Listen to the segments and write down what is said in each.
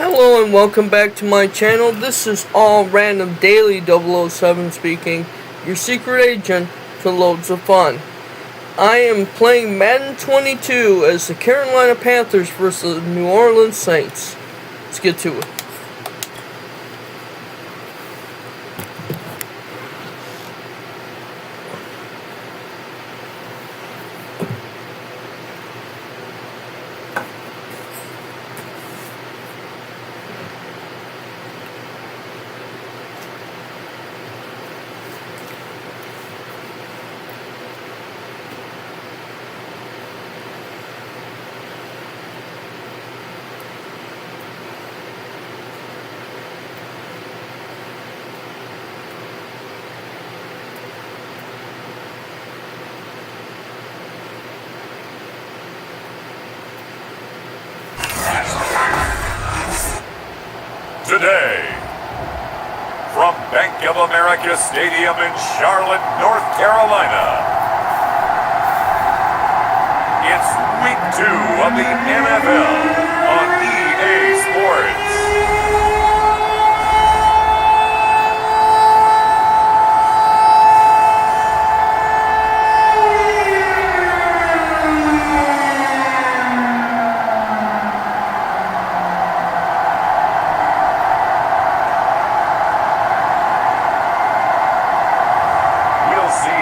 Hello and welcome back to my channel. This is All Random Daily 007 speaking, your secret agent for loads of fun. I am playing Madden 22 as the Carolina Panthers versus the New Orleans Saints. Let's get to it. Today, from Bank of America Stadium in Charlotte, North Carolina, it's Week 2 of the NFL on EA Sports.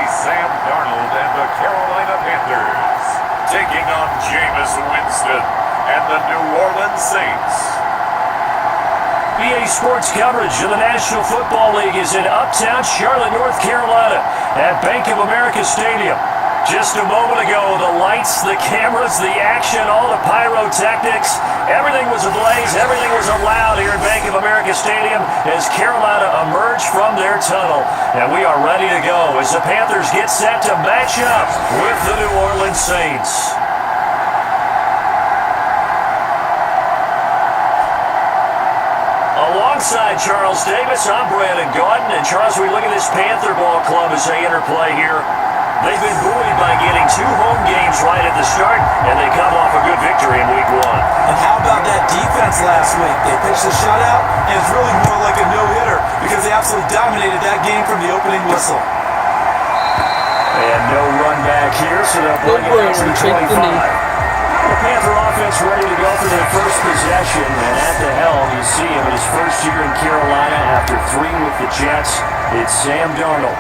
Sam Darnold and the Carolina Panthers taking on Jameis Winston and the New Orleans Saints. EA Sports coverage of the National Football League is in uptown Charlotte, North Carolina at Bank of America Stadium. Just a moment ago, the lights, the cameras, the action, all the pyrotechnics, everything was ablaze, everything was loud here at Bank of America Stadium as Carolina emerged from their tunnel. And we are ready to go as the Panthers get set to match up with the New Orleans Saints. Alongside Charles Davis, I'm Brandon Gordon. And Charles, we look at this Panther ball club as they enter play here. They've been buoyed by getting 2 home games right at the start, and they come off a good victory in Week 1. And how about that defense last week? They pitched a shutout, and it's really more like a no-hitter because they absolutely dominated that game from the opening whistle. And no run back here, so they'll bring it back to the 25. The Panther offense ready to go for their first possession, and at the helm, you see him in his first year in Carolina after 3 with the Jets. It's Sam Darnold.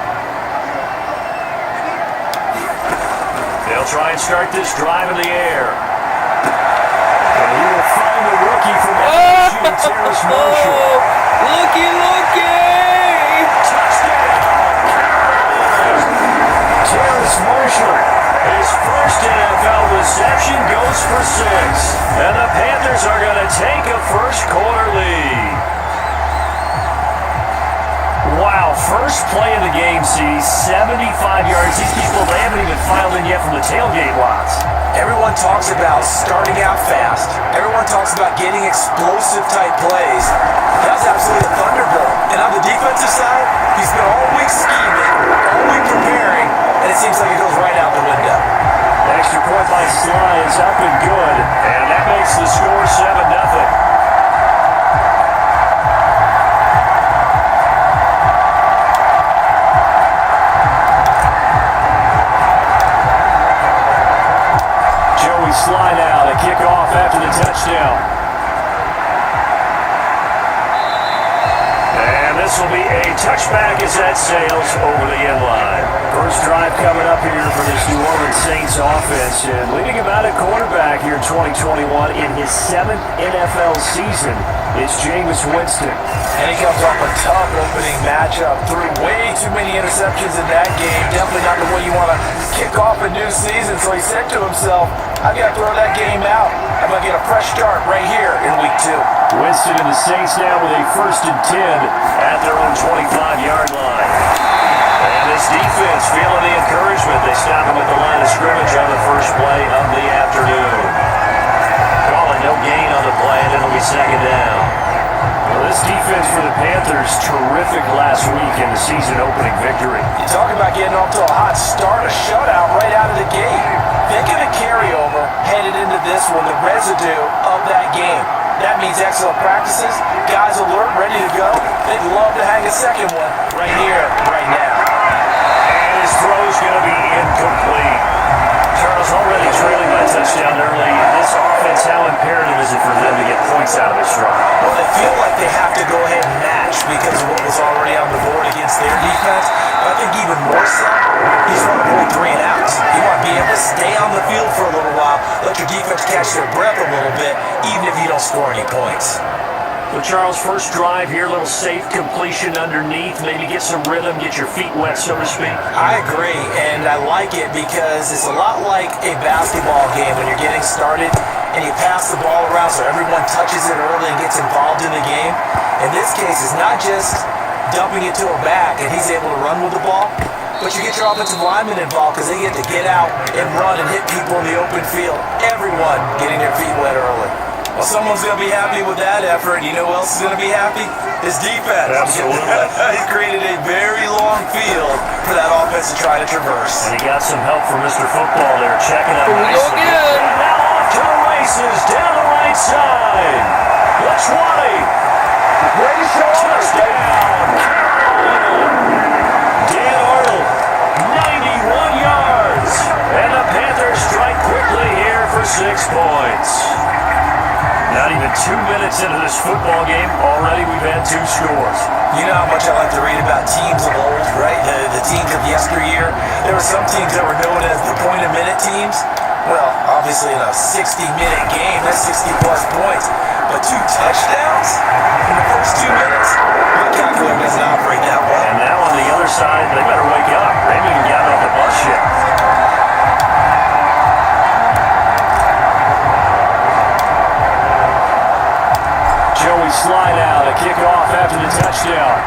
They'll try and start this drive in the air. And he will find the rookie from LSU, Terrace Marshall. Looky! Touchdown! Terrace Marshall, his first NFL reception goes for 6. And the Panthers are going to take a first quarter lead. Wow, first play of the game sees 75 yards. These people, they haven't even filed in yet from the tailgate lots. Everyone talks about starting out fast. Everyone talks about getting explosive-type plays. That was absolutely a thunderbolt. And on the defensive side, he's been all week scheming, all week preparing, and it seems like it goes right out the window. Extra point by Sly is up and good, and that makes the score 7-0. Sly now to kick off after the touchdown. And this will be a touchback as that sails over the end line. First drive coming up here for this New Orleans Saints offense. And leading him out at quarterback here in 2021 in his 7th NFL season is Jameis Winston. And he comes off a tough opening matchup. Threw way too many interceptions in that game. Definitely not the way you want to kick off a new season. So he said to himself, I've got to throw that game out. I'm going to get a fresh start right here in Week 2. Winston and the Saints now with a 1st and 10 at their own 25-yard line. And this defense feeling the encouragement. They stop him at the line of scrimmage on the first play of the afternoon. Calling no gain on the play, and it'll be 2nd down. Well, this defense for the Panthers, terrific last week in the season-opening victory. You talk about getting off to a hot start, a shutout right out of the gate. Think of the carryover headed into this one, the residue of that game. That That means excellent practices, guys alert, ready to go. They'd love to hang a second one right here, right now. And his throw's going to be incomplete. Charles already trailing by touchdown early. This offense, how imperative is it for them to get points out of this drive? Well, they feel like they have to go ahead and match because of what was already on the board against their defense. But I think even more so, he's want to avoid 3 and outs. You want to be able to stay on the field for a little while, let your defense catch their breath a little bit, even if you don't score any points. So Charles, first drive here, little safe completion underneath, maybe get some rhythm, get your feet wet, so to speak. I agree, and I like it because it's a lot like a basketball game when you're getting started and you pass the ball around so everyone touches it early and gets involved in the game. In this case, it's not just dumping it to a back and he's able to run with the ball, but you get your offensive linemen involved because they get to get out and run and hit people in the open field. Everyone getting their feet wet early. Well, someone's going to be happy with that effort. You know who else is going to be happy? His defense. Absolutely. He's created a very long field for that offense to try to traverse. And he got some help from Mr. Football there, checking out Here we go nicely. again. And now off to the races, down the right side. The 20. Touchdown. Dan Arnold, 91 yards. And the Panthers strike quickly here for 6 points. Not even 2 minutes into this football game, already we've had 2 scores. You know how much I like to read about teams of old, right? The teams of yesteryear. There were some teams that were known as the point-a-minute teams. Well, obviously in a 60-minute game, that's 60-plus points. But 2 touchdowns in the first 2 minutes? My calculator doesn't operate that way. And now on the other side, they better wake up. They haven't even gotten off the bus yet. Joey slide out, a kickoff after the touchdown.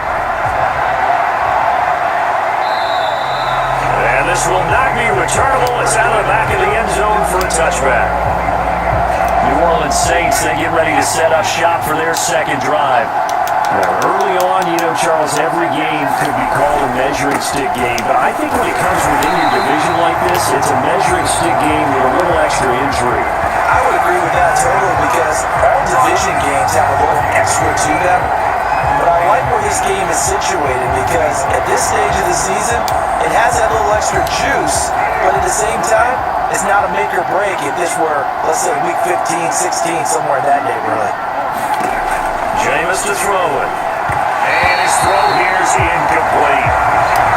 And this will not be returnable. It's out of the back of the end zone for a touchback. New Orleans Saints, they get ready to set up shop for their second drive. Now, early on, you know, Charles, every game could be called a measuring stick game, but I think when it comes within your division like this, it's a measuring stick game with a little extra intrigue. I would agree with that totally because all division games have a little extra to them. But I like where this game is situated because at this stage of the season, it has that little extra juice, but at the same time, it's not a make or break if this were, let's say, week 15, 16, somewhere in that neighborhood. Jameis to throw it. And his throw here is incomplete.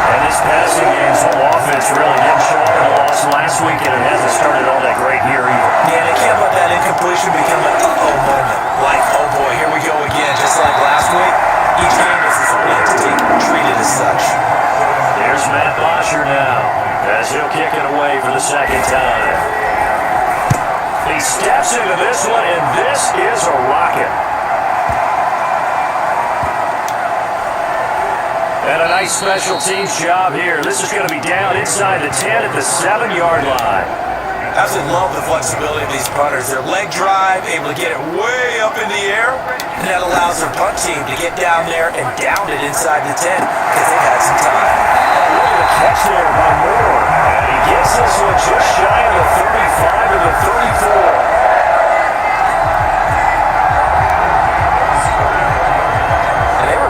And this passing game's whole offense really didn't show up in a loss last week, and it hasn't started all that great here either. Yeah, they can't let that incompletion become an uh-oh moment. Like, oh boy, here we go again, just like last week. Each game is its own entity, treated as such. There's Matt Bosher now, as he'll kick it away for the second time. He steps into this one, and this is a rocket. And a nice special teams job here. This is going to be down inside the 10 at the 7-yard line. Absolutely love the flexibility of these punters. Their leg drive, able to get it way up in the air, and that allows their punt team to get down there and down it inside the 10 because they've had some time. Look at the catch there by Moore. And he gets this one just shy of the 35 to the 34.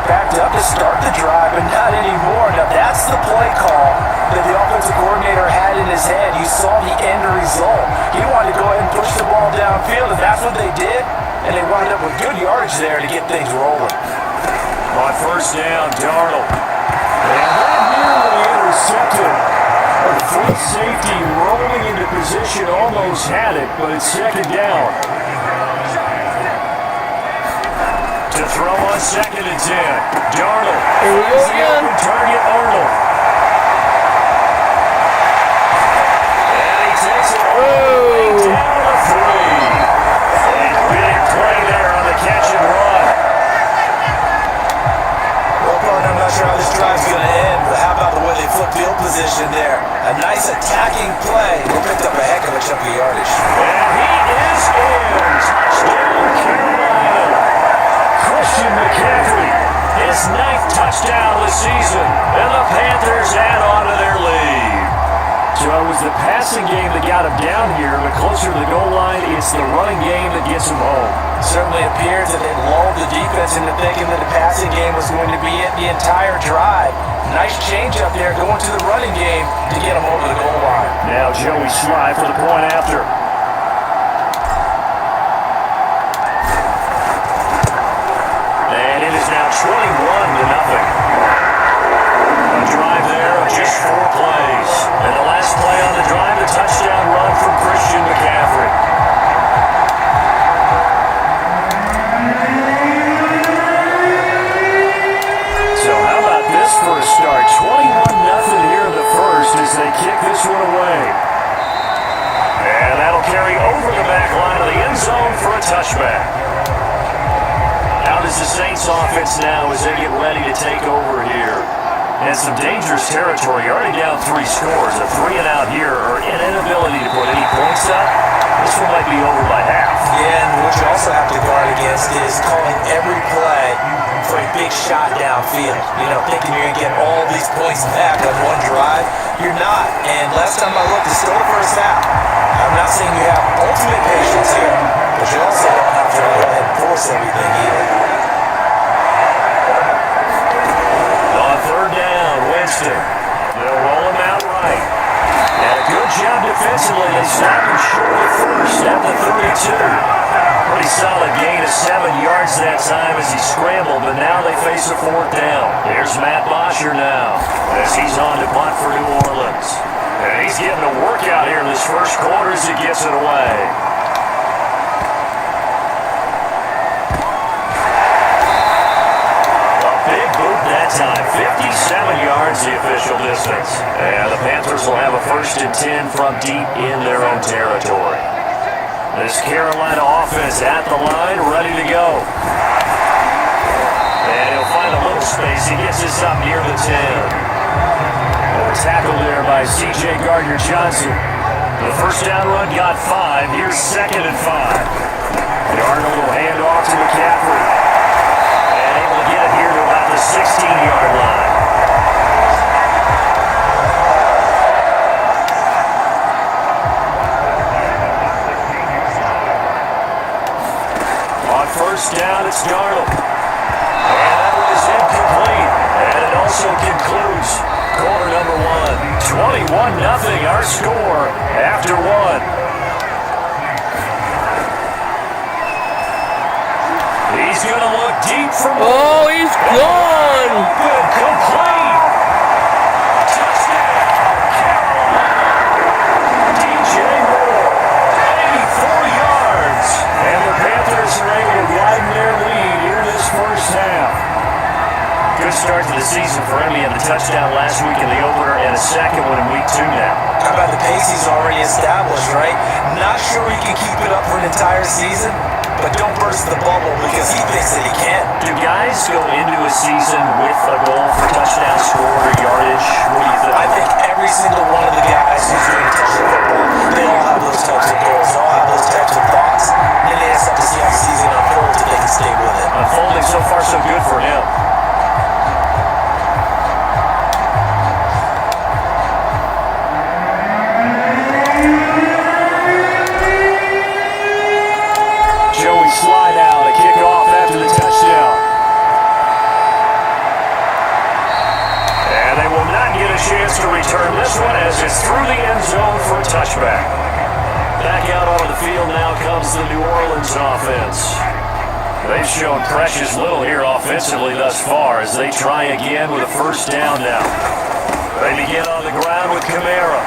Backed up to start the drive, but not anymore. Now that's the play call that the offensive coordinator had in his head. You saw the end result. He wanted to go ahead and push the ball downfield, and that's what they did. And they wound up with good yardage there to get things rolling. On first down, Darnold. And that nearly intercepted. A free safety rolling into position, almost had it, but it's second down. To throw on second and 10. Darnold. Here we go again. Target Arnold. And he takes it all the way down to 3. And big play there on the catch and run. Well, partner, I'm not sure how this drive's going to end, but how about the way they flip field position there? A nice attacking play. They picked up a heck of a chunk of yardage. And he is in. Touchdown, Carolina. Christian McCaffrey, his 9th 9th touchdown of the season, and the Panthers add on to their lead. 21 Well, So it was the passing game that got him down here, but closer to the goal line, it's the running game that gets him home. Certainly appears that it lulled the defense into thinking that the passing game was going to be it the entire drive. Nice change up there going to the running game to get him over the goal line. Now Joey Sly for the point after. And it is now 21-0. A drive there of just 4 plays. And the last play on the drive, the touchdown run from Christian McCaffrey. So how about this for a start? 21-0 here in the first as they kick this one away. And that'll carry over the back line of the end zone for a touchback. How does the Saints offense now as they get ready to take over here? And some dangerous territory. You're already down 3 scores. A 3-and-out here or an inability to put any points up. This one might be over by half. Yeah, and what you also have to guard against is calling every play for a big shot downfield. You know, thinking you're going to get all these points back on one drive. You're not. And last time I looked, it's still the first half. I'm not saying you have ultimate patience here, but you also don't have to go ahead and force everything either. On third down, Winston. They'll roll him out right. And a good job defensively. They stop him short at first at the 32. Pretty solid gain of 7 yards that time as he scrambled, but now they face a 4th down. Here's Matt Bosher now as he's on to punt for New Orleans. And he's getting a workout here in this first quarter as he gets it away. Time, 57 yards the official distance. And the Panthers will have a 1st and 10 from deep in their own territory. This Carolina offense at the line, ready to go. And he'll find a little space. He gets this up near the 10. And a tackle there by C.J. Gardner-Johnson. The first down run got 5. Here's 2nd and 5. Darnold will hand off to McCaffrey. 16-yard line. On first down, it's Darnold. And that was incomplete. And it also concludes quarter number 1. 21-0 our score after 1. He's going to look deep from... Oh, he's gone! Open, complete! Touchdown, Carolina! DJ Moore, 84 yards! And the Panthers are able to widen their lead in this first half. Good start to the season for him. He had the touchdown last week in the opener and a second one in week 2 now. How about the pace he's already established, right? Not sure he can keep it up for an entire season, but don't burst the bubble because he thinks that he can. Do guys go into a season with a goal for touchdown score or yardage? What do you think? I think every single one of the guys who's doing touchdown football, they all have those types of goals. They all have those types of thoughts. And then they just have to see how the season unfolds if they can stay with it. Unfolding so far so good for him. Slide out, a kickoff after the touchdown. And they will not get a chance to return this one as it's through the end zone for a touchback. Back out onto the field now comes the New Orleans offense. They've shown precious little here offensively thus far as they try again with a first down now. They begin on the ground with Kamara.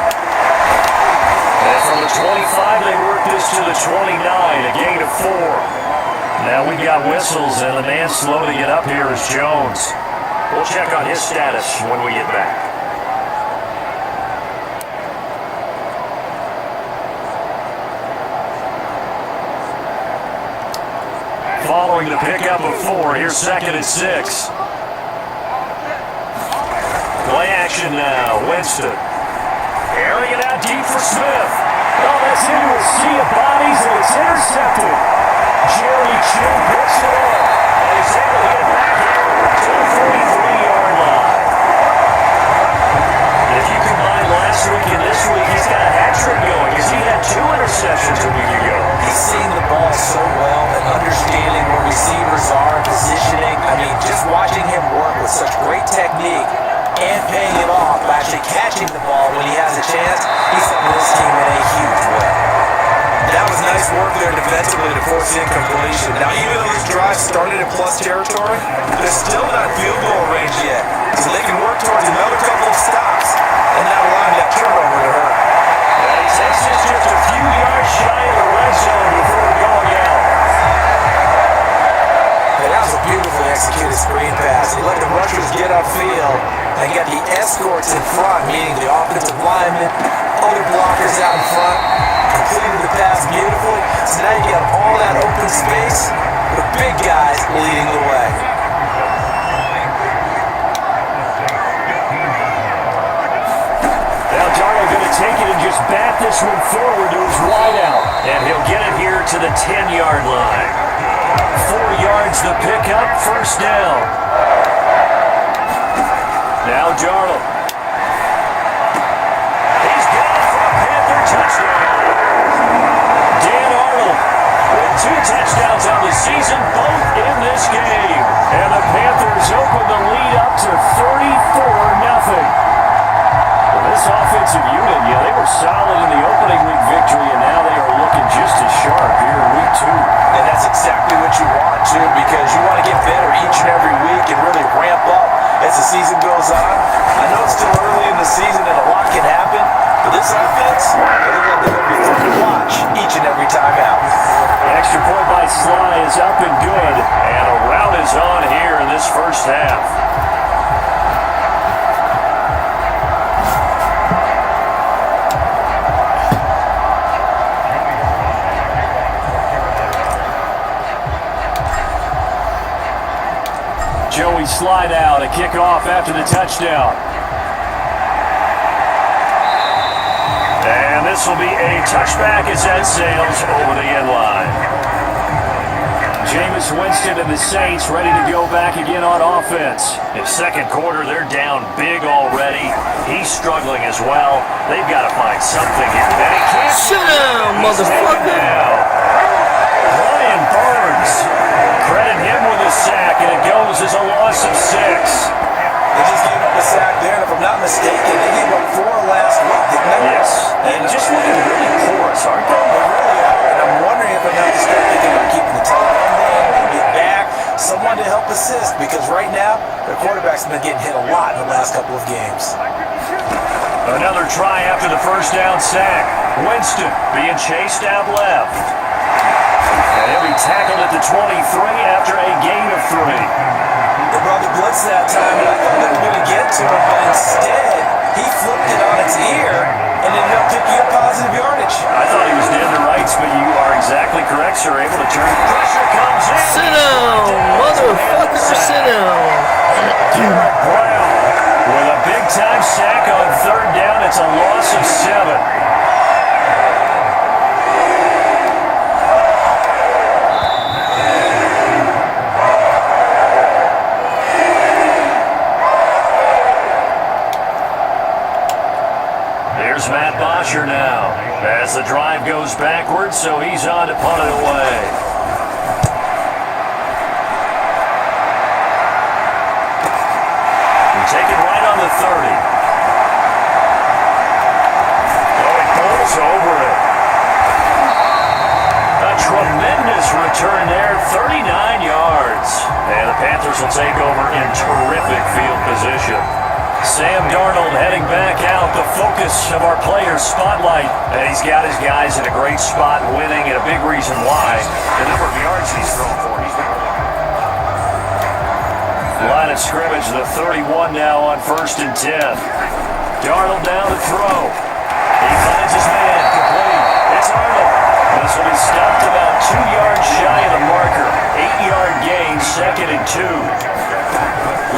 And from the 25, they work this to the 29, a gain of 4. Now we got whistles, and the man slow to get up here is Jones. We'll check on his status when we get back. Following the pickup of 4, here's 2nd and 6. Play action now, Winston. Airing it out deep for Smith. Oh, that's into a sea of bodies, and it's intercepted. Jerry Chin picks it up, and he's able to get back here to the 43-yard line. If you combine last week and this week, situation. Now, even though this drive started in plus territory, they're still not field goal range yet. So they can work towards another couple of stops and not allowing that turnover to hurt. This is just a few yards shy of the red zone before going out. And that was a beautifully executed screen pass. He let the rushers get upfield and got the escorts in front, meaning the offensive linemen, other blockers out in front, completed the pass beautifully. So now you get all that open space with big guys leading the way. Now Darnold going to take it and just bat this one forward to his wideout. And he'll get it here to the 10-yard line. 4 yards the pickup, first down. Now Darnold. He's gone for a Panther touchdown. Dan Arnold with 2 touchdowns on the season, both in this game. And the Panthers open the lead up to 34-0. This offensive unit, they were solid in the opening week victory, and now they are looking just as sharp here in week 2. And that's exactly what you want, too, because you want to get better each and every week and really ramp up as the season goes on. I know it's still early in the season and a lot can happen, but this offense, I think they're going to be fun to watch each and every time out. The extra point by Sly is up and good, and a rout is on here in this first half. Joey slide out, a kickoff after the touchdown. And this will be a touchback as that sails over the end line. Jameis Winston and the Saints ready to go back again on offense. In second quarter, they're down big already. He's struggling as well. They've got to find something here. And he can't. Sit down, motherfucker. Ryan Burns. Credit him with a sack, and it goes as a loss of 6. They just gave up a sack there, and if I'm not mistaken, they gave up 4 last week, didn't they? Yes. And just looking really porous, aren't they? They really are, and I'm wondering if they're not just thinking about keeping the tight end there, maybe get back, someone to help assist, because right now, their quarterback's been getting hit a lot in the last couple of games. Another try after the first down sack. Winston being chased out left. And he'll be tackled at the 23 after a gain of 3. They brought the blitz that time, and I thought they were going to get to it, but instead, he flipped it on its ear and ended up picking up positive yardage. I thought he was dead to rights, but you are exactly correct, sir. Able to turn. Pressure comes in. Sit down, motherfucker, sit down. Garrett Brown with a big-time sack on third down. It's a loss of 7. Matt Bosher now, as the drive goes backwards, so he's on to punt it away. And taken right on the 30. Oh, he pulls over it. A tremendous return there, 39 yards. And the Panthers will take over in terrific field position. Sam Darnold heading back out, the focus of our players' spotlight. And he's got his guys in a great spot, winning, and a big reason why. The number of yards he's thrown for. Line of scrimmage, the 31 now on 1st and 10. Darnold down to throw. He finds his man, complete. It's Arnold. This will be stopped about 2 yards shy of the marker. 8-yard gain, 2nd and 2.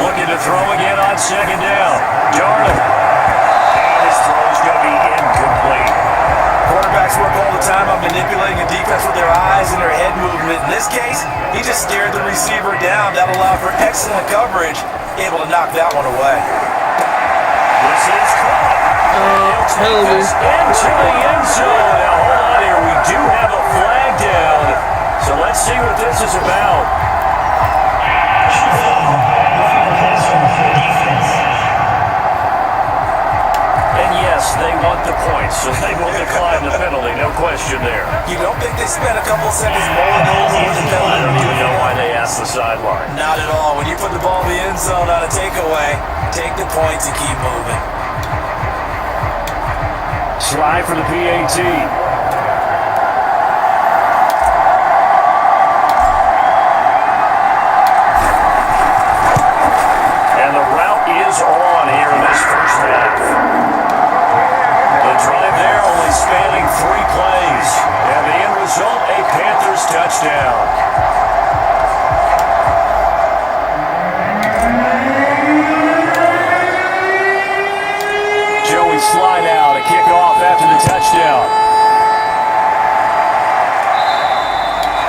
Looking to throw again on 2nd down. Darnold. And his throw is going to be incomplete. Quarterbacks work all the time on manipulating a defense with their eyes and their head movement. In this case, he just stared the receiver down. That allowed for excellent coverage, able to knock that one away. This is caught. Hell me. Into the end zone. Now hold on here. We do have a flag down. So let's see what this is about. And yes, they want the points. so they will decline the penalty, no question there. You don't think they spent a couple seconds mulling over with the penalty? I don't even know why they asked the sideline. Not at all. When you put the ball in the end zone on a takeaway, take the points and keep moving. Slide for the PAT. And the route is on here in this first half. The drive there only spanning 3 plays. And the end result, a Panthers touchdown. Slide out, a kickoff after the touchdown.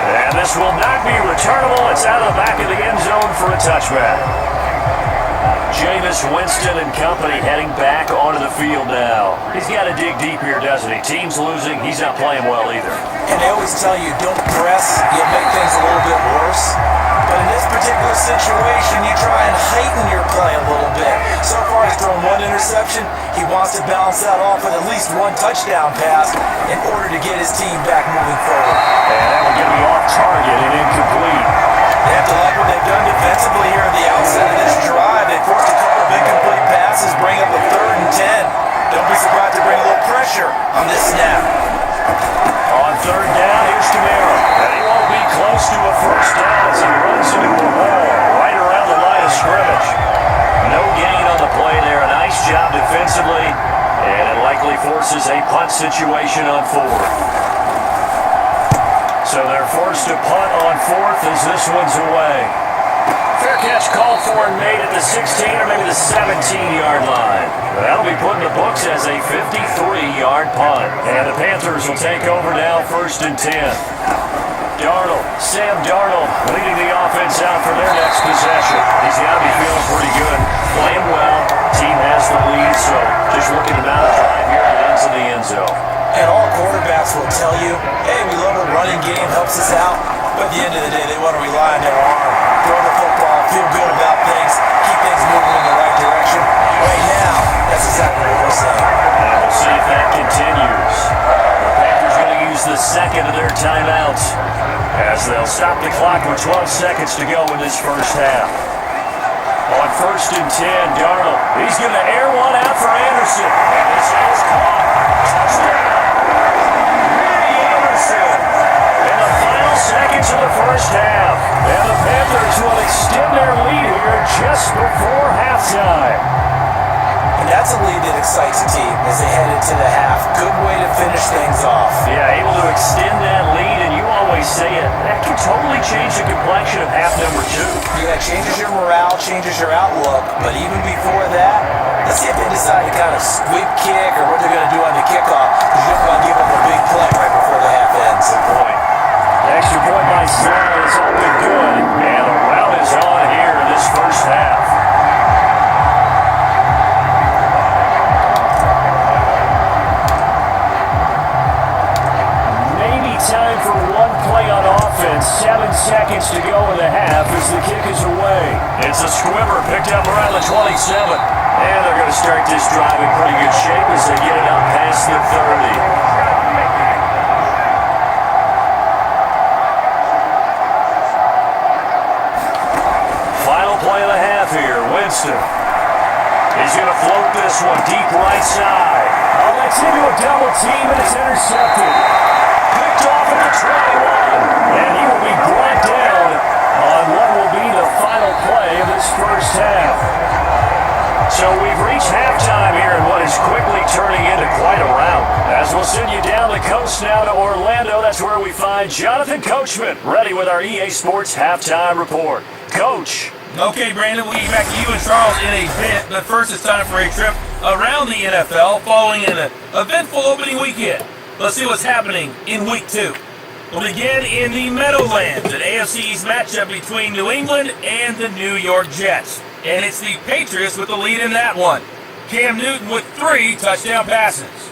And this will not be returnable. It's out of the back of the end zone for a touchback. Jameis Winston and company heading back onto the field now. He's got to dig deep here, doesn't he? Team's losing. He's not playing well either. And they always tell you, don't press. You'll make things a little bit worse. But in this particular situation, you try and heighten your play a little bit. So far, he's thrown 1 interception. He wants to balance that off with at least 1 touchdown pass in order to get his team back moving forward. And that will get me off target and incomplete. They have to like what they've done defensively here at the outset of this drive. They forced a couple of incomplete passes, bring up a 3rd and 10. Don't be surprised to bring a little pressure on this snap. On 3rd down, here's Camaro. And he won't be close to a first down as he runs into a wall right around the line of scrimmage. No gain on the play there. A nice job defensively, and it likely forces a punt situation on 4th. So they're forced to punt on 4th as this one's away. Fair catch called for and made at the 16 or maybe the 17-yard line. That'll be put in the books as a 53-yard punt. And the Panthers will take over now, 1st and 10. Sam Darnold leading the offense out for their next possession. He's got to be feeling pretty good, playing well. Team has the lead, so just looking to mount a drive here and ends in the end zone. And all quarterbacks will tell you, hey, we love a running game, helps us out. But at the end of the day, they want to rely on their arm. Throw the football, feel good about things, keep things moving in the right direction. Right now, that's exactly what we're saying. And we'll see if that continues. The Panthers going to use the 2nd of their timeouts as they'll stop the clock with 12 seconds to go in this first half. On 1st and 10, Darnold, he's going to air one out for Anderson. And this is caught. Touchdown. Anderson. In the final seconds of the first half. And the Panthers will extend their lead here just before halftime. And that's a lead that excites a team as they head into the half. Good way to finish things off. Yeah, able to extend that lead, and you always say it, that can totally change the complexion of half number 2. Yeah, it changes your morale, changes your outlook, but even before that, let's see if they decide to kind of squib kick or what they're going to do on the kickoff, because you don't want to give up a big play right before the half ends. Good point. Extra point by Sloan has all been good, and the route is on here in this first half. Time for 1 play on offense. 7 seconds to go in the half as the kick is away. It's a squibber picked up around the 27. And they're going to start this drive in pretty good shape as they get it up past the 30. Final play of the half here. Winston. He's going to float this one deep right side. Oh, that's into a double team and it's intercepted. Picked off at the 21, and he will be brought down on what will be the final play of this first half. So we've reached halftime here in what is quickly turning into quite a rout. As we'll send you down the coast now to Orlando, that's where we find Jonathan Coachman, ready with our EA Sports Halftime Report. Coach. Okay, Brandon, we'll get back to you and Charles in a bit, but first it's time for a trip around the NFL following an eventful opening weekend. Let's see what's happening in Week 2. We'll begin in the Meadowlands, an AFC East matchup between New England and the New York Jets. And it's the Patriots with the lead in that one. Cam Newton with 3 touchdown passes.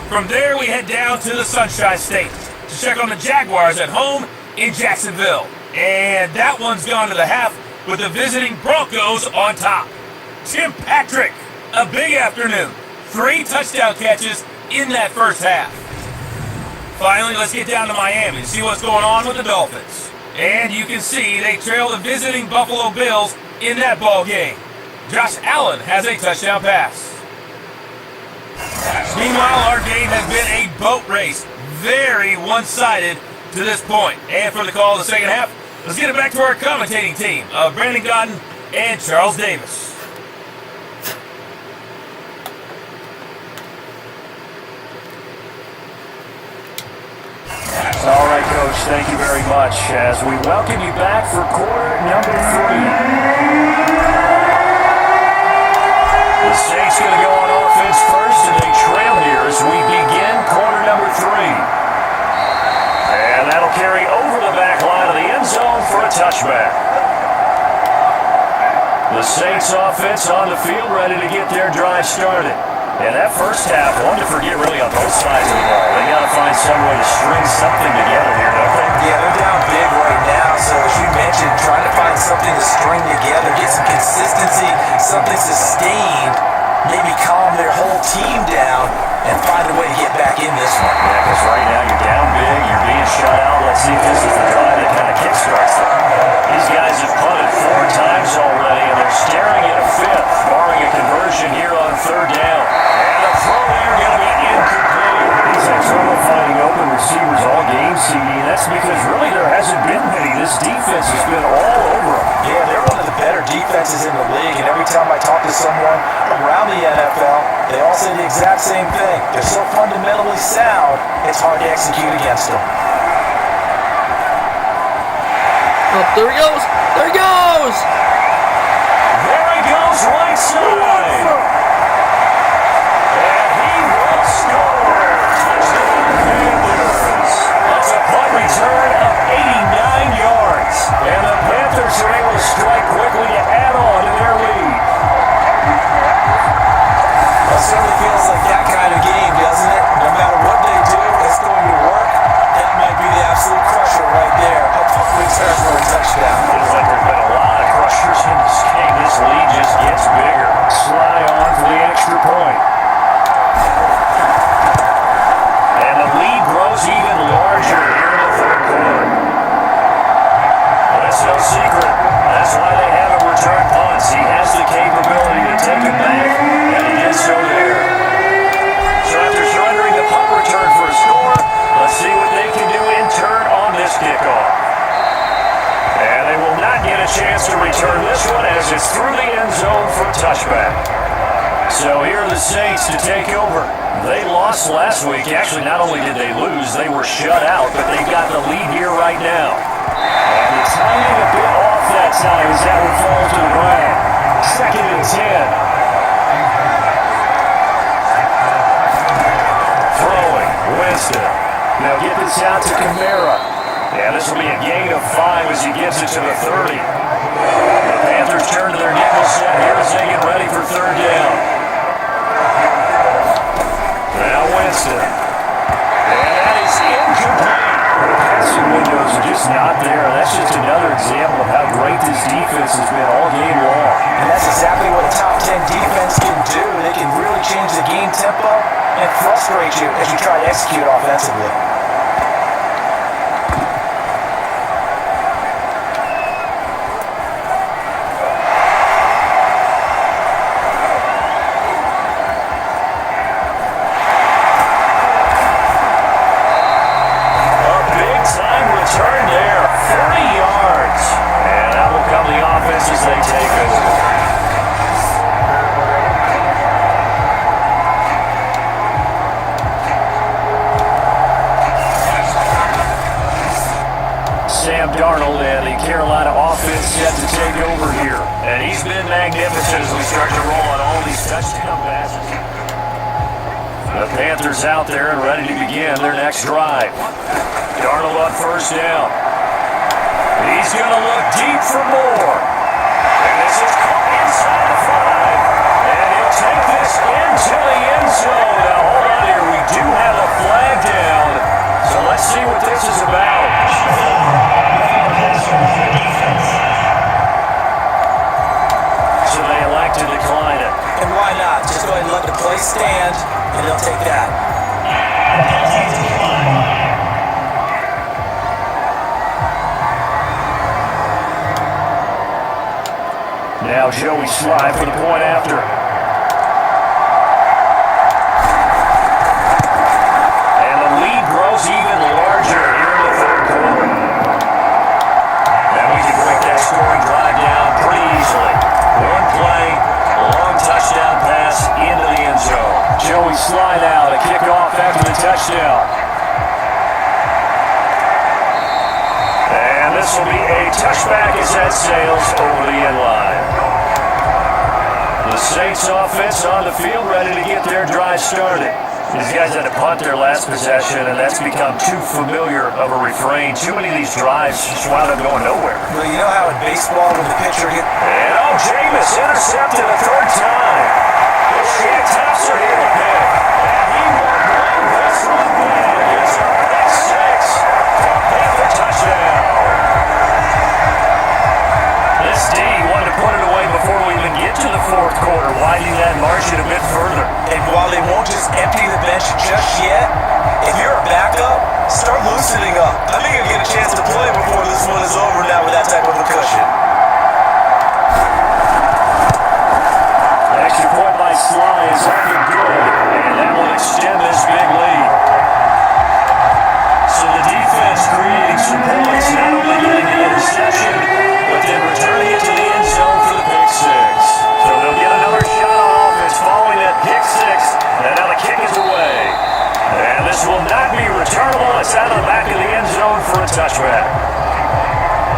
From there, we head down to the Sunshine State to check on the Jaguars at home in Jacksonville. And that one's gone to the half with the visiting Broncos on top. Tim Patrick, a big afternoon. 3 touchdown catches in that first half. Finally, let's get down to Miami and see what's going on with the Dolphins. And you can see they trail the visiting Buffalo Bills in that ball game. Josh Allen has a touchdown pass. Meanwhile, our game has been a boat race. Very one-sided to this point. And for the call of the second half, let's get it back to our commentating team of Brandon Godden and Charles Davis. All right, Coach, thank you very much as we welcome you back for quarter number 3. The Saints going to go on offense first, and they trail here as we begin quarter number 3. And that'll carry over the back line of the end zone for a touchback. The Saints offense on the field ready to get their drive started. And that first half, one to forget really on both sides of the ball. They got to find some way to string something together here, don't they? Yeah, they're down big right now, so as you mentioned, trying to find something to string together, get some consistency, something sustained, maybe calm their whole team down and find a way to get back in this one. Yeah, because right now you're down big, you're being shut out. Let's see if this is the drive that kind of kickstarts them. These guys have punted 4 times already, and they're staring at a 5th, barring a conversion here on 3rd down. And the throw there going to be incomplete. He's had trouble finding open receivers all game, CD. That's because really there hasn't been many. This defense has been all over them. Yeah, they're one of the better defenses in the league, and every time I talk to someone around the NFL, they all say the exact same thing. They're so fundamentally sound, it's hard to execute against them. Oh, there he goes! There he goes! There he goes, right side. And he will score. Touchdown Panthers. That's a punt return of 89 yards. And the Panthers are able to strike quickly to add on to their lead. Well, it certainly feels like that kind of game, doesn't it? No matter what they do, it's going to work. That might be the absolute crusher right there. A punt return for a touchdown. Feels like there's been a lot of crushers in this game. This lead just gets bigger. Sly on for the extra point. And the lead grows even larger here in the 3rd quarter. But it's no secret. That's why they have him return punts. He has the capability to take it back, and he did so there. So after surrendering the punt return for a score, let's see what they can do in turn on this kickoff. And they will not get a chance to return this one as it's through the end zone for a touchback. So here are the Saints to take over. They lost last week. Actually, not only did they lose, they were shut out, but they've got the lead here right now. And the timing a bit off that time as that one falls to the ground. 2nd and 10. Throwing, Winston. Now get this out to Kamara. Yeah, this will be a gain of 5 as he gets it to the 30. The Panthers turn to their nickel set here as they get ready for 3rd down. Now Winston. And that is incomplete. The passing windows are just not there. That's just another example of how great this defense has been all game long. And that's exactly what a top 10 defense can do. They can really change the game tempo and frustrate you as you try to execute offensively. Darnold and the Carolina offense set to take over here. And he's been magnificent as we start to roll on all these touchdown passes. The Panthers out there and ready to begin their next drive. Darnold on 1st down. He's going to look deep for more. And this is caught inside the 5. And he'll take this into the end zone. Now hold on here. We do have a flag down. So let's see what this is about. So they elect to decline it. And why not? Just go ahead and let the play stand. Now Joey Sly for the point after. And the lead grows even larger here in the third quarter. And we can break that scoring drive down pretty easily. One play, a long touchdown pass into the end zone. Joey Sly now to kick off after the touchdown. And this will be a touchback as that sails over the end line. The Saints offense on the field ready to get their drive started. These guys had to punt their last possession, and that's become too familiar of a refrain. Too many of these drives just wound up going nowhere. Well, you know how in baseball when the pitcher hits... And Jameis intercepted a third time. The Shank tops are here to pick. And he will bring this one back. It's a big six. Panther touchdown. This D wanted to put it away before we even get to the fourth quarter, widening that margin a bit further. And while they won't just empty the bench just yet, if you're a backup, start loosening up. I think you'll get a chance to play before this one is over now with that type of a cushion. Extra point by Sly is up and good, and that will extend this big lead. So the defense creating some points, not only getting the interception, but then returning it to the end zone for the pick six. So they'll get another shot on offense following that pick six, and now the kick is away. And this will not be returnable. It's out of the back of the end zone for a touchback.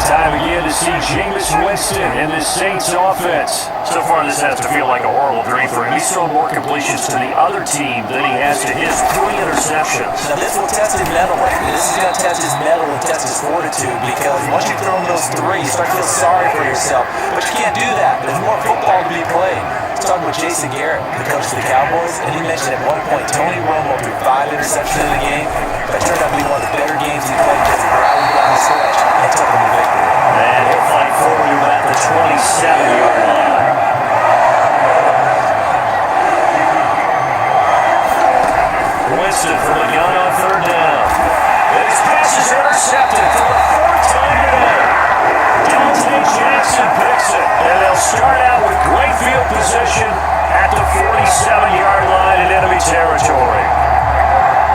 Time again to see Jameis Winston in this Saints offense. So far, this has to feel like a horrible dream for him. He's thrown more completions to the other team than he has to his 3 interceptions. Now, this will test his mental. This is going to test his mental and test his fortitude, because once you've thrown those 3, you start to feel sorry for yourself. But you can't do that. There's more football to be played. I was talking with Jason Garrett, the coach of the Cowboys, and he mentioned at one point Tony Romo threw 5 interceptions in the game. That turned out to be one of the better games he played because he rallied down the stretch and took him to victory. And he'll fight forward to about the 27-yard line. Winston from the gun on third down. And his pass is intercepted for the 4th time today. Dante Jackson picks it. And they'll start out with great field position at the 47-yard line in enemy territory.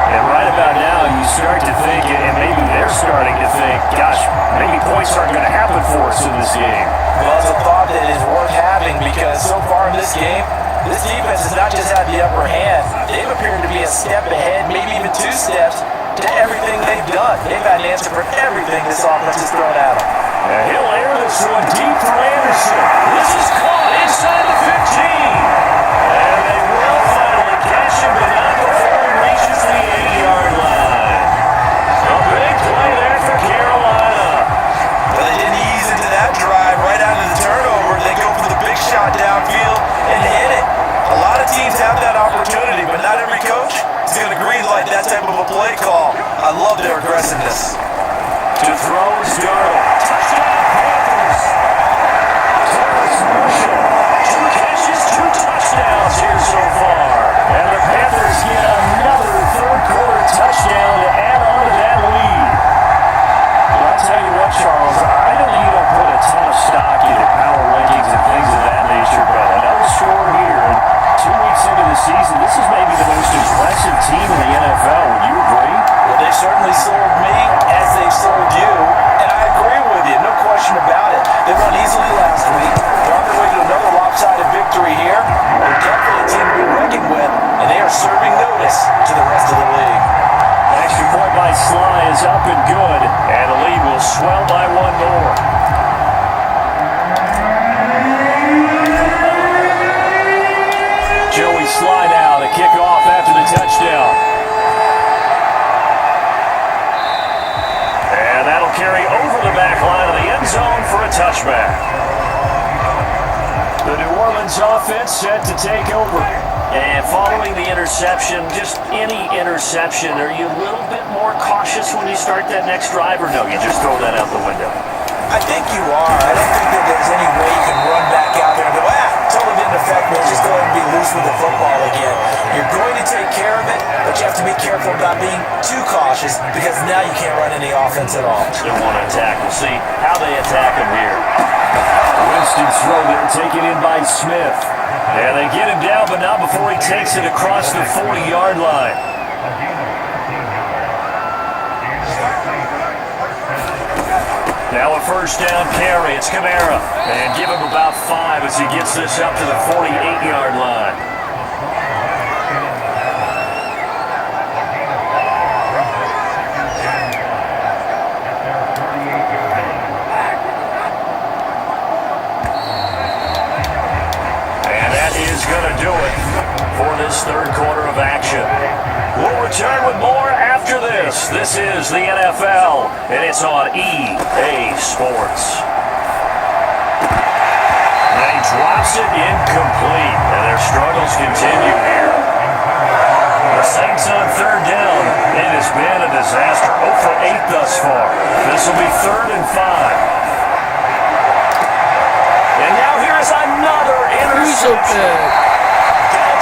And right about now, you start to think, and maybe they're starting to think, gosh, maybe points aren't going to happen for us in this game. Well, it's a thought that is worth having, because so far in this game, this defense has not just had the upper hand. They've appeared to be a step ahead, maybe even 2 steps, to everything they've done. They've had an answer for everything this offense has thrown at them. And he'll air this one deep for Anderson. This is caught inside the 15. And they will finally catch him, but not before he reaches the 80-yard line. A big play there for Carolina. But they didn't ease into that drive right out of the turnover. They go for the big shot downfield and hit it. A lot of teams have that opportunity, but not every coach is going to greenlight that type of a play call. I love their aggressiveness. To throw is Darnold. Touchdown Panthers. Terrence Marshall. 2 catches, 2 touchdowns here so far. And the Panthers get another third quarter touchdown to add on to that lead. Well, I'll tell you what, Charles, I know you don't put a ton of stock into power rankings and things of that nature, but another score here, and 2 weeks into the season, this is maybe the most impressive team in the NFL. Would you agree? Well, they certainly sold me as they've sold you, and I agree with you, no question about it. They won easily last week. They're on their way to another lopsided victory here. They're definitely a team to be reckoned with, and they are serving notice to the rest of the league. Extra point by Sly is up and good, and the lead will swell by 1 more. Joey Sly now to kick off after the touchdown. And that'll carry over the back line of the end zone for a touchback. The New Orleans offense set to take over. And following the interception, just any interception, are you a little bit more cautious when you start that next drive, or no, you just throw that out the window? I think you are. I don't think that there's any way you can run back out there and go, totally didn't affect me. Just go ahead and be loose with the football again. You're going to take care of it, but you have to be careful about being too cautious, because now you can't run any offense at all. Still want to attack. We'll see how they attack him here. Winston distance throw there taken in by Smith. And they get him down, but not before he takes it across the 40-yard line. Now a first down carry. It's Kamara. And give him about 5 as he gets this up to the 48-yard line. And that is going to do it for this third quarter of action. We'll return with more after this. This is the NFL, and it's on EA Sports. And he drops it incomplete, and their struggles continue here. The Saints on third down. It has been a disaster. 0 for 8 thus far. This will be 3rd and 5. And now here's another interception.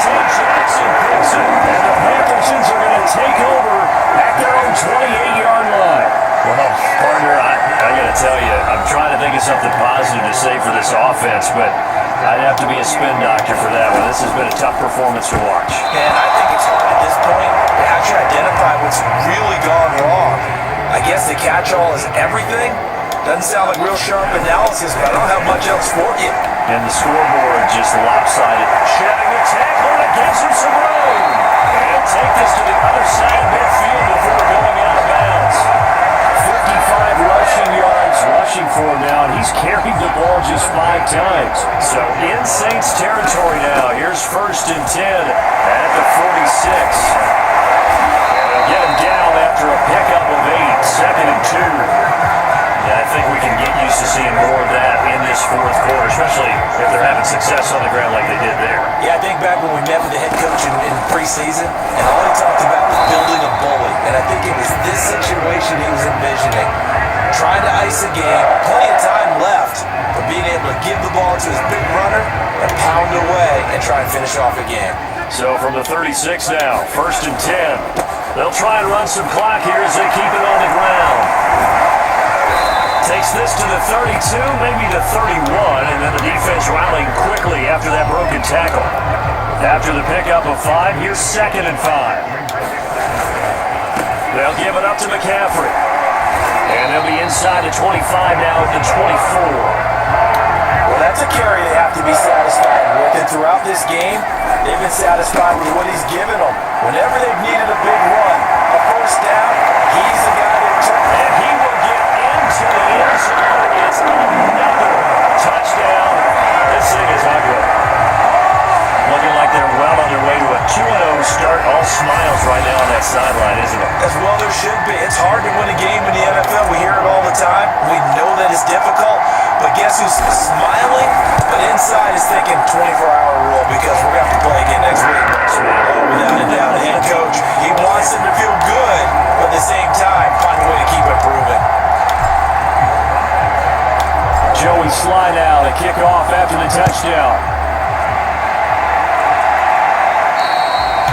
Jackson picks it, and the Panthers are going to take over at their own 28-yard line. Well, partner, I got to tell you, I'm trying to think of something positive to say for this offense, but I'd have to be a spin doctor for that one. This has been a tough performance to watch. And I think it's hard at this point to actually identify what's really gone wrong. I guess the catch-all is everything. Doesn't sound like real sharp analysis, but I don't have much else for you. And the scoreboard just lopsided. Shedding the tackle, and it gives him some room. And he'll take this to the other side of midfield before going out of bounds. 55 rushing yards rushing for him now, and he's carried the ball just 5 times. So in Saints territory now. Here's 1st and 10 at the 46. And they'll get him down after a pickup of 8. 2nd and 2. Yeah, I think we can get used to seeing more of that in this fourth quarter, especially if they're having success on the ground like they did there. Yeah, I think back when we met with the head coach in preseason, and all he talked about was building a bully. And I think it was this situation he was envisioning. Trying to ice a game, plenty of time left, but being able to give the ball to his big runner and pound away and try and finish off a game. So from the 36 now, 1st and 10. They'll try and run some clock here as they keep it on the ground. Takes this to the 32, maybe the 31, and then the defense rallying quickly after that broken tackle. After the pickup of 5, here's 2nd and 5. They'll give it up to McCaffrey. And they'll be inside the 25 now at the 24. Well, that's a carry they have to be satisfied with. And throughout this game, they've been satisfied with what he's given them. Whenever they've needed a big run, a first down, he's the guy that took it. And he will get into the end zone. It's another touchdown. This thing is ugly. Looking like they're well on their way to a 2-0 start. All smiles right now on that sideline, isn't it? As well there should be. It's hard to win a game in the NFL. We hear it all the time. We know that it's difficult. But guess who's smiling? But inside is thinking 24-hour rule because we're going to have to play again next week. Oh, without a doubt. The head coach, he wants them to feel good, but at the same time, find a way to keep improving. Joey Sly now to kick off after the touchdown.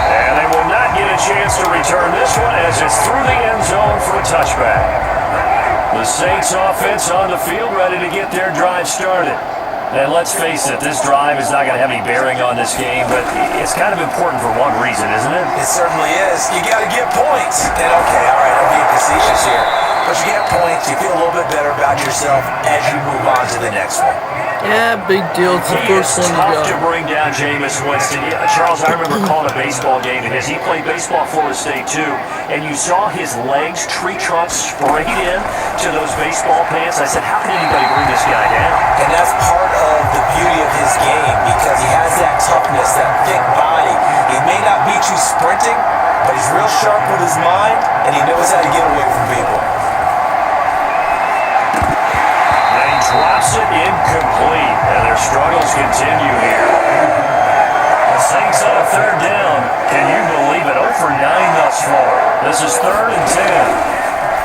And they will not get a chance to return this one as it's through the end zone for a touchback. The Saints offense on the field ready to get their drive started. And let's face it, this drive is not going to have any bearing on this game, but it's kind of important for one reason, isn't it? It certainly is. You got to get points. And okay, all right, I'm being facetious here. But you get points, you feel a little bit better about yourself as you move on to the next one. Yeah, big deal. It's the first one tough to to bring down Jameis Winston. Yeah, Charles, I remember calling a baseball game to his. He played baseball at Florida State too, and you saw his legs, tree trunks sprayed in to those baseball pants. I said, how can anybody bring this guy down? And that's part of the beauty of his game because he has that toughness, that thick body. He may not beat you sprinting, but he's real sharp with his mind, and he knows how to get away from people. Drops it incomplete, and their struggles continue here. The Saints on a third down. Can you believe it? 0 for 9 thus far. This is 3rd and 10.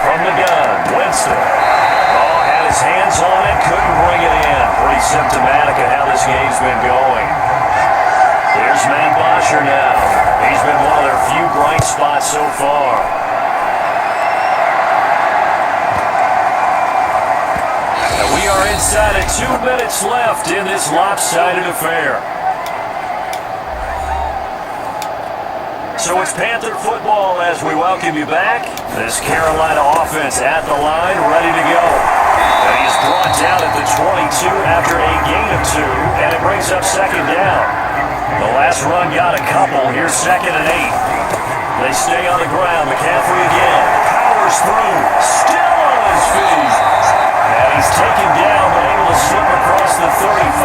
From the gun, Winston. Oh, had his hands on it, couldn't bring it in. Pretty symptomatic of how this game's been going. Here's Matt Bosher now. He's been one of their few bright spots so far. We are in inside of 2 minutes left in this lopsided affair. So it's Panther football as we welcome you back. This Carolina offense at the line, ready to go. And he's brought down at the 22 after a gain of 2, and it brings up second down. The last run got a couple. Here's 2nd and 8. They stay on the ground. McCaffrey again. Powers through. Still on his feet. And he's taken down, but able to slip across the 35.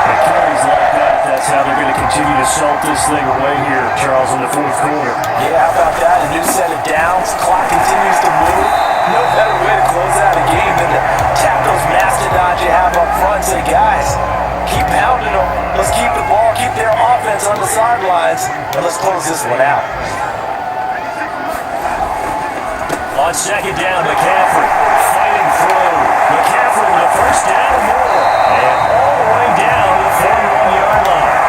The carries like that, that's how they're going to continue to salt this thing away here, Charles, in the fourth quarter. Yeah, how about that? A new set of downs. Clock continues to move. No better way to close out a game than to tap those mastodons you have up front and say, guys, keep pounding them. Let's keep the ball, keep their offense on the sidelines, and let's close this one out. On second down, McCaffrey fighting through. McCaffrey with a first down and more. And all the way down to the 41-yard line.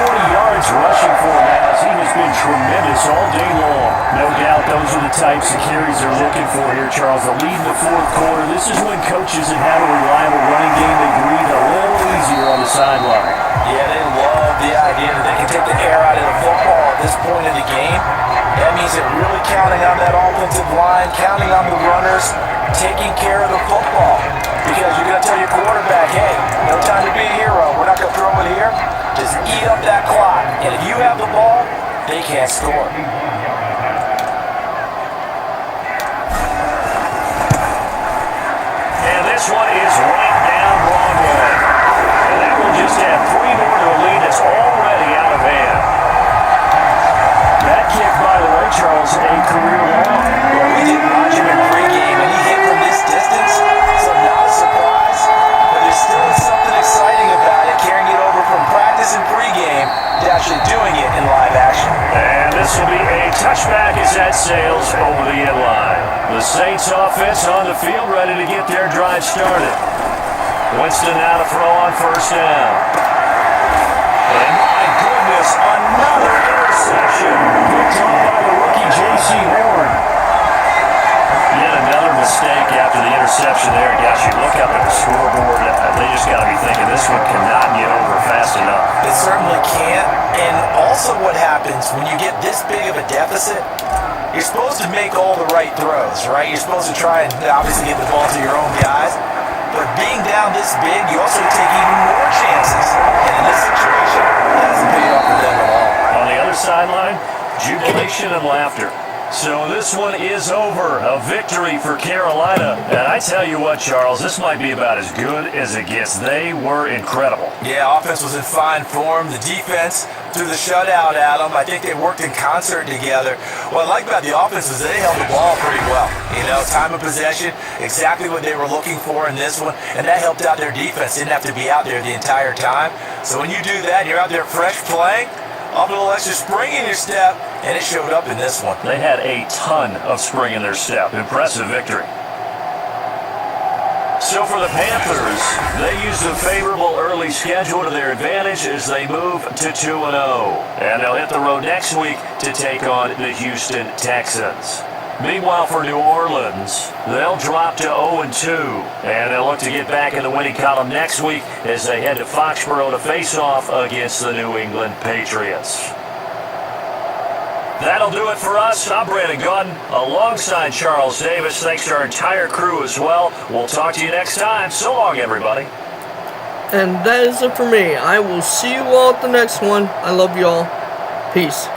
140 yards rushing for him as he has been tremendous all day long. No doubt those are the types of carries they're looking for here, Charles. The lead in the fourth quarter. This is when coaches that have a reliable running game, they breathe a little easier on the sideline. Yeah, they love the idea that they can take the air out of the football at this point in the game. That means they're really counting on that offensive line, counting on the runners, taking care of the football. Because you're going to tell your quarterback, hey, no time to be a hero. We're not going to throw it here. Just eat up that clock. And if you have the ball, they can't score. And this one is right down Broadway. And that will just add 3 more to a lead that's already out of hand. That kick, by the way, Charles, a career long. Well, we didn't watch him in pregame, and he hit from this distance, so not a surprise. But there still is something exciting about it, carrying it over from practice and pregame to actually doing it in live action. And this will be a touchback as that sails over the end line. The Saints offense on the field, ready to get their drive started. Winston now to throw on first down. And my goodness, another interception. Picked off by the rookie J.C. Horn. Yet another mistake after the interception there. Gosh, you look up at the scoreboard, they just got to be thinking this one cannot get over fast enough. It certainly can't. And also what happens when you get this big of a deficit, you're supposed to make all the right throws, right? You're supposed to try and obviously get the ball to your own guys. But being down this big, you also take even more chances. And in this situation, it hasn't paid off for them at all. On the other sideline, jubilation and laughter. So this one is over. A victory for Carolina. And I tell you what, Charles, this might be about as good as it gets. They were incredible. Yeah, offense was in fine form. The defense threw the shutout at them. I think they worked in concert together. What I like about the offense is they held the ball pretty well. You know, time of possession, exactly what they were looking for in this one. And that helped out their defense. Didn't have to be out there the entire time. So when you do that, you're out there fresh playing, a little extra spring in your step, and it showed up in this one. They had a ton of spring in their step. Impressive victory. So for the Panthers, they use the favorable early schedule to their advantage as they move to 2-0. And they'll hit the road next week to take on the Houston Texans. Meanwhile, for New Orleans, they'll drop to 0-2, and they'll look to get back in the winning column next week as they head to Foxborough to face off against the New England Patriots. That'll do it for us. I'm Brandon Gordon alongside Charles Davis. Thanks to our entire crew as well. We'll talk to you next time. So long, everybody. And that is it for me. I will see you all at the next one. I love you all. Peace.